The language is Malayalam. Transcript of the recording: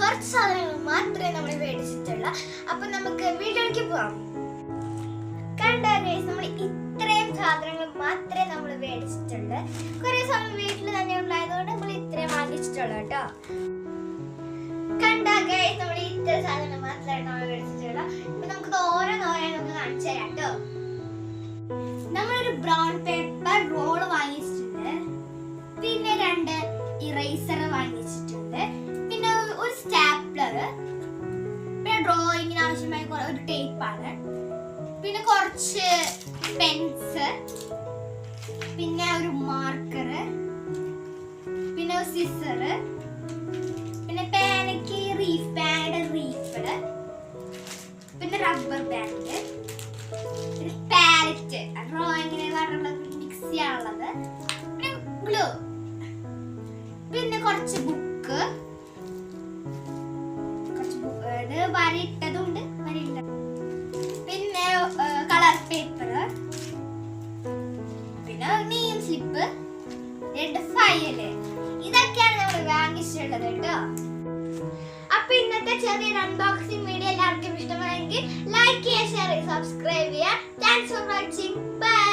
കുറച്ച് സാധനങ്ങൾ മാത്രമേ നമ്മൾ മേടിച്ചിട്ടുള്ളൂ. അപ്പൊ നമുക്ക് വീട്ടിലേക്ക് പോവാം. കണ്ടോ ഗൈസ്, നമ്മൾ ഇത്രയും സാധനങ്ങൾ മാത്രമേ നമ്മൾ മേടിച്ചിട്ടുള്ളൂ. കുറെ സാധനം വീട്ടിൽ തന്നെ ഉണ്ടായതുകൊണ്ട് നമ്മൾ ഇത്രയും വാങ്ങിച്ചിട്ടുള്ളൂ കേട്ടോ. കണ്ടോ ഗൈസ്, നമ്മൾ ഇത്ര സാധനം മാത്രമേ നമ്മൾ മേടിച്ചിട്ടുള്ളൂ. ഇപ്പൊ നമുക്ക് ഓരോന്നോരോ നമുക്ക് കാണിച്ചു തരാം കേട്ടോ. നമ്മളൊരു ബ്രൗൺ പേപ്പർ റോള് വാങ്ങിച്ചിട്ടുണ്ട്, പിന്നെ 2 ഇറേസർ വാങ്ങിച്ചിട്ടുണ്ട്, പിന്നെ ഒരു സ്റ്റാപ്ലർ, പിന്നെ ഡ്രോയിങ്ങിന് ആവശ്യമായ ഒരു ടേപ്പാണ്, പിന്നെ കുറച്ച് പെൻസ്, പിന്നെ ഒരു മാർക്കർ, പിന്നെ ഒരു സിസർ, പിന്നെ പേനയ്ക്ക് റീഫിള്, പിന്നെ റബ്ബർ ബാൻഡ്, പിന്നെ പാലറ്റ് ഡ്രോയിങ്ങിന് മിക്സ് ചെയ്യാനുള്ളത്, പിന്നെ ഗ്ലൂ, പിന്നെ കുറച്ച് ബുക്ക്, വരയിട്ടതുണ്ട്, പിന്നെ കളർ പേപ്പർ, പിന്നെ നെയിം സ്ലിപ്പ്, 2 ഫയല്. ഇതൊക്കെയാണ് നമ്മൾ വാങ്ങിച്ചിട്ടുള്ളത് കേട്ടോ. അപ്പൊ ഇന്നത്തെ ചെറിയൊരു അൺബോക്സിംഗ് വീഡിയോ എല്ലാവർക്കും ഇഷ്ടമായെങ്കിൽ ലൈക്ക് ചെയ്യുക, ഷെയർ ചെയ്യുക, സബ്സ്ക്രൈബ് ചെയ്യുക. Thanks for watching. ബൈ.